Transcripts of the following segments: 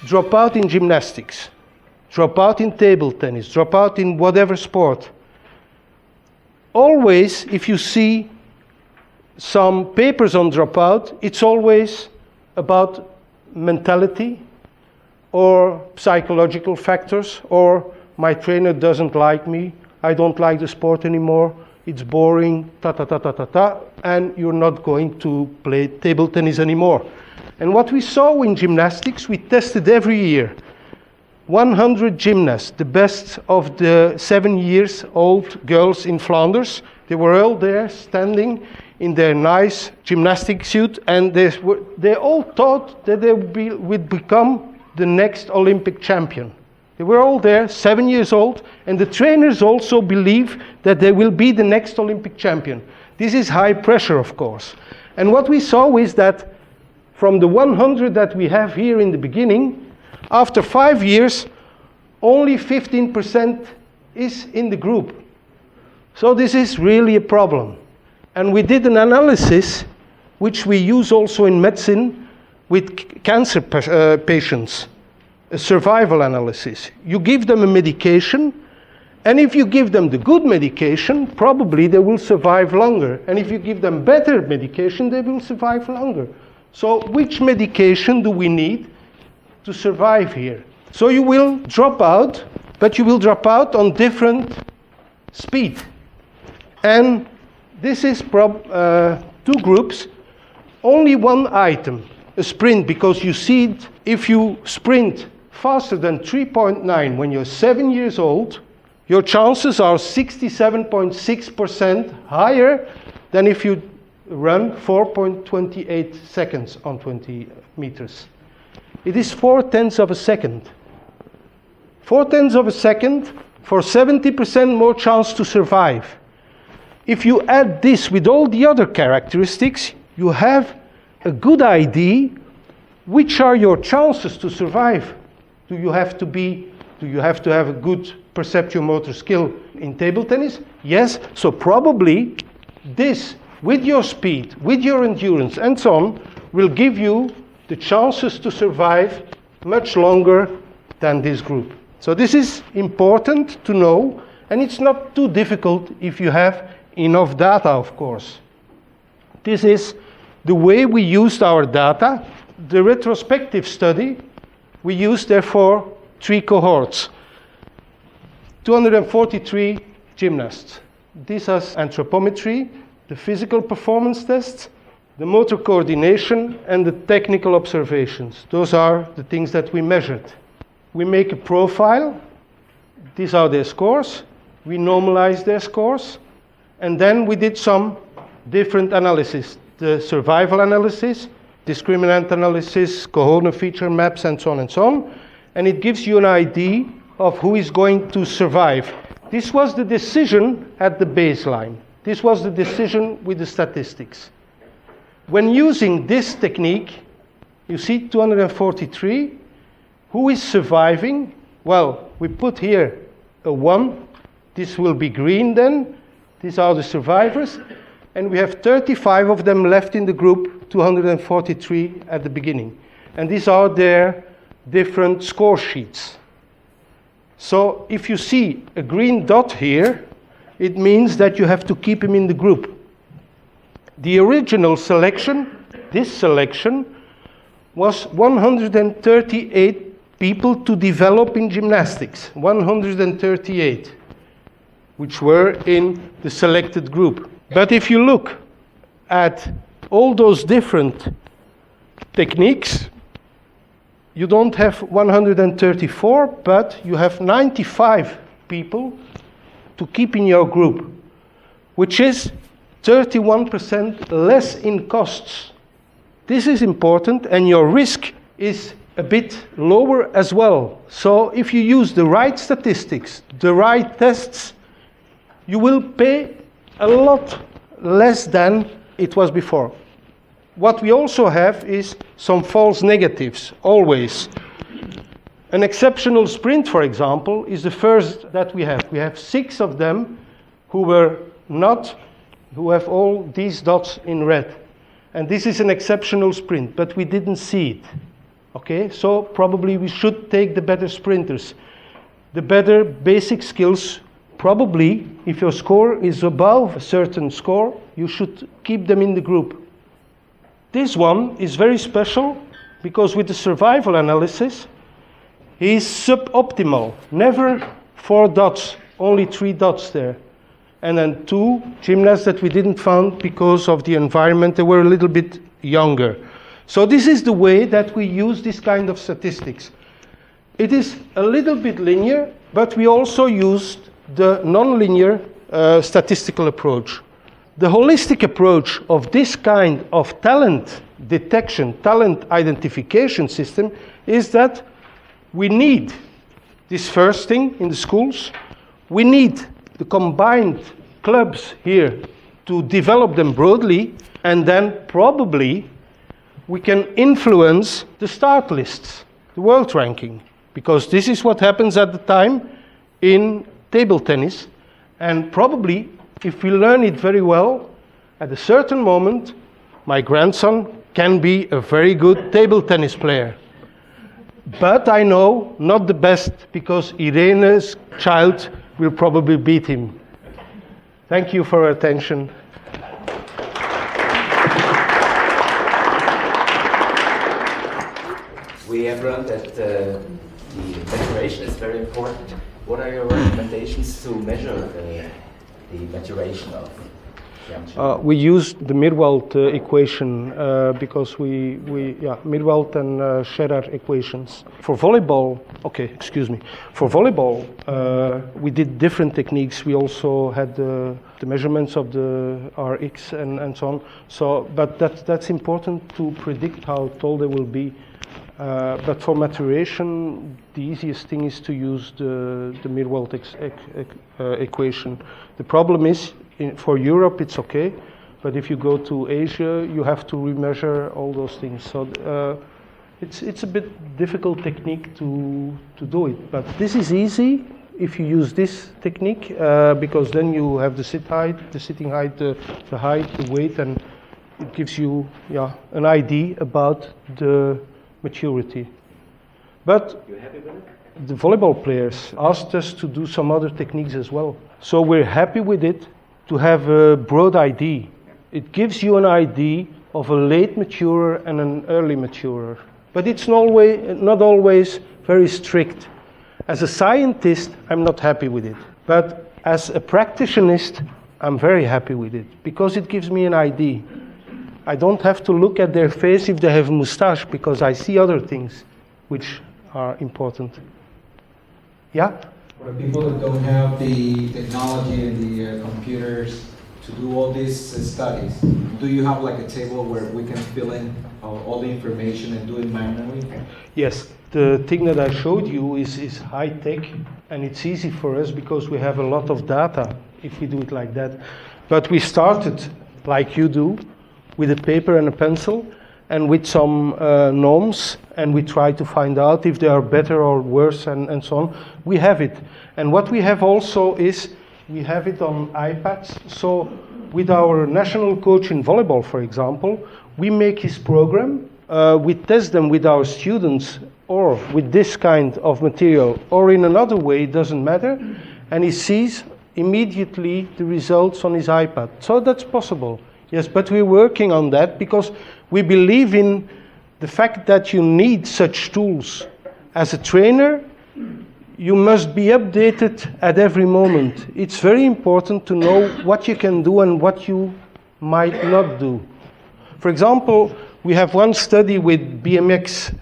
drop out in gymnastics, drop out in table tennis, drop out in whatever sport. Always, if you see some papers on dropout, it's always about mentality or psychological factors, or my trainer doesn't like me, I don't like the sport anymore, it's boring, and you're not going to play table tennis anymore. And what we saw in gymnastics, we tested every year 100 gymnasts, the best of the 7-year-old girls in Flanders. They were all there standing in their nice gymnastic suit, and they all thought that they would become the next Olympic champion. They were all there, 7 years old, and the trainers also believe that they will be the next Olympic champion. This is high pressure, of course. And what we saw is that from the 100 that we have here in the beginning, after 5 years, only 15% is in the group. So this is really a problem. And we did an analysis, which we use also in medicine with cancer patients, a survival analysis. You give them a medication, and if you give them the good medication, probably they will survive longer. And if you give them better medication, they will survive longer. So which medication do we need to survive here? So you will drop out, but you will drop out on different speed. And this is two groups, only one item, a sprint, because you see it, if you sprint faster than 3.9 when you're 7 years old, your chances are 67.6% higher than if you run 4.28 seconds on 20 meters. It is 4/10 of a second. 4/10 of a second for 70% more chance to survive. If you add this with all the other characteristics, you have a good idea which are your chances to survive. Do you have to have a good perceptual-motor skill in table tennis? Yes, so probably this, with your speed, with your endurance, and so on, will give you the chances to survive much longer than this group. So this is important to know, and it's not too difficult if you have enough data, of course. This is the way we used our data. The retrospective study, we used therefore 3 cohorts. 243 gymnasts. This has anthropometry, the physical performance tests, the motor coordination, and the technical observations. Those are the things that we measured. We make a profile. These are their scores. We normalize their scores. And then we did some different analysis. The survival analysis, discriminant analysis, cohort feature maps, and so on and so on. And it gives you an idea of who is going to survive. This was the decision at the baseline. This was the decision with the statistics. When using this technique, you see 243. Who is surviving? Well, we put here a 1. This will be green then. These are the survivors. And we have 35 of them left in the group, 243 at the beginning. And these are their different score sheets. So if you see a green dot here, it means that you have to keep him in the group. The original selection, this selection, was 138 people to develop in gymnastics, 138, which were in the selected group. But if you look at all those different techniques, you don't have 134, but you have 95 people to keep in your group, which is 31% less in costs. This is important, and your risk is a bit lower as well. So if you use the right statistics, the right tests, you will pay a lot less than it was before. What we also have is some false negatives, always. An exceptional sprint, for example, is the first that we have. We have 6 of them who have all these dots in red. And this is an exceptional sprint, but we didn't see it. Okay, so probably we should take the better sprinters. The better basic skills, probably, if your score is above a certain score, you should keep them in the group. This one is very special because with the survival analysis, he is suboptimal. Never 4 dots, only 3 dots there. And then 2 gymnasts that we didn't find because of the environment, they were a little bit younger. So this is the way that we use this kind of statistics. It is a little bit linear, but we also used the non-linear statistical approach. The holistic approach of this kind of talent detection, talent identification system is that we need this first thing in the schools. We need the combined clubs here to develop them broadly, and then probably we can influence the start lists, the world ranking, because this is what happens at the time in table tennis, and probably if we learn it very well, at a certain moment, my grandson can be a very good table tennis player. But I know not the best, because Irene's child will probably beat him. Thank you for your attention. We have learned that the maturation is very important. What are your recommendations to measure the maturation of young children? We used the Mirwald equation because Mirwald and Scherrer equations. For volleyball, For volleyball, we did different techniques. We also had the measurements of the RX and so on. But that's important to predict how tall they will be. But for maturation, the easiest thing is to use the Mirwald equation. The problem is, for Europe it's okay, but if you go to Asia, you have to remeasure all those things. So it's a bit difficult technique to do it. But this is easy if you use this technique, because then you have the sitting height, the height, the weight, and it gives you an idea about the maturity. But you're happy with it? The volleyball players asked us to do some other techniques as well. So we're happy with it to have a broad idea. It gives you an idea of a late maturer and an early maturer. But it's not always very strict. As a scientist, I'm not happy with it. But as a practitionist, I'm very happy with it because it gives me an idea. I don't have to look at their face if they have a mustache, because I see other things which are important. Yeah? For the people that don't have the technology and the computers to do all these studies, do you have like a table where we can fill in all the information and do it manually? Yes. The thing that I showed you is high tech, and it's easy for us because we have a lot of data if we do it like that. But we started, like you do, with a paper and a pencil and with some norms, and we try to find out if they are better or worse and so on. We have it. And what we have also is we have it on iPads. So with our national coach in volleyball, for example, we make his program, we test them with our students or with this kind of material or in another way, it doesn't matter, and he sees immediately the results on his iPad. So that's possible. Yes, but we're working on that because we believe in the fact that you need such tools. As a trainer, you must be updated at every moment. It's very important to know what you can do and what you might not do. For example, we have one study with BMX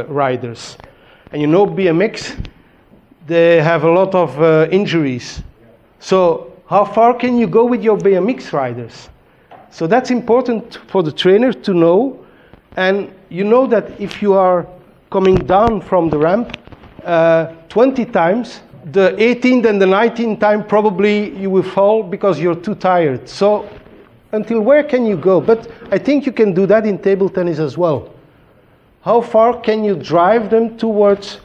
riders. And you know BMX, they have a lot of injuries. So how far can you go with your BMX riders? So that's important for the trainer to know. And you know that if you are coming down from the ramp 20 times, the 18th and the 19th time probably you will fall because you're too tired. So until where can you go? But I think you can do that in table tennis as well. How far can you drive them towards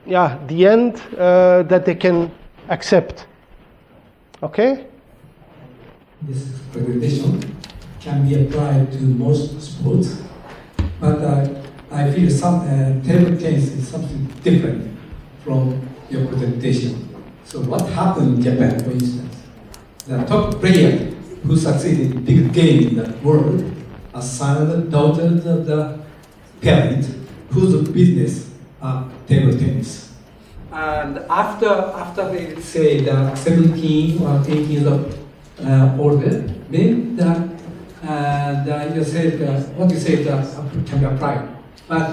the end that they can accept? Okay? This accreditation can be applied to most sports, but I feel some table tennis is something different from your presentation. So what happened in Japan, for instance? The top player who succeeded in big game in the world are son and daughters of the parent whose business are table tennis. And after they say that 17 or 18 years of older, then you said what you said can be applied. But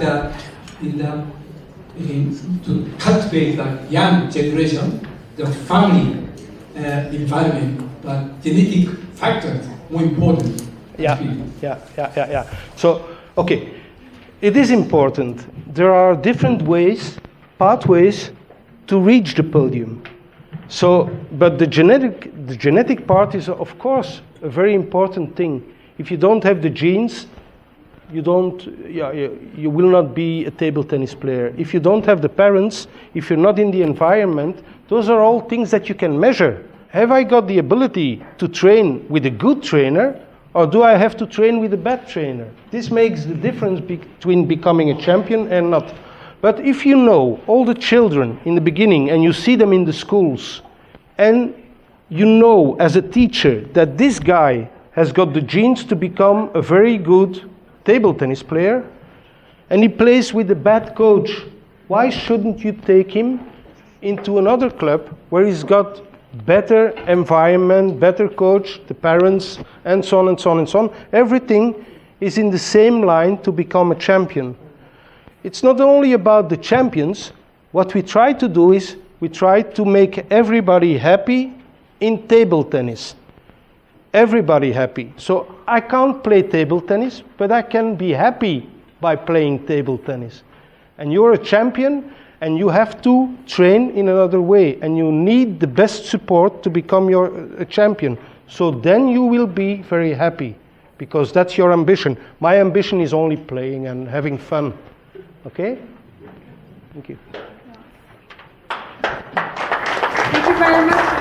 to cultivate the young generation, the family environment, but genetic factors more important. Yeah. So, okay, it is important. There are different ways, pathways to reach the podium. So, but the genetic part is, of course, a very important thing. If you don't have the genes, you will not be a table tennis player. If you don't have the parents, if you're not in the environment, those are all things that you can measure. Have I got the ability to train with a good trainer, or do I have to train with a bad trainer? This makes the difference between becoming a champion and not. But if you know all the children in the beginning and you see them in the schools, and you know as a teacher that this guy has got the genes to become a very good table tennis player, and he plays with a bad coach, why shouldn't you take him into another club where he's got better environment, better coach, the parents, and so on and so on and so on. Everything is in the same line to become a champion. It's not only about the champions. What we try to do is we try to make everybody happy in table tennis. Everybody happy. So I can't play table tennis, but I can be happy by playing table tennis. And you're a champion, and you have to train in another way, and you need the best support to become a champion. So then you will be very happy, because that's your ambition. My ambition is only playing and having fun. Okay? Thank you. Thank you very much.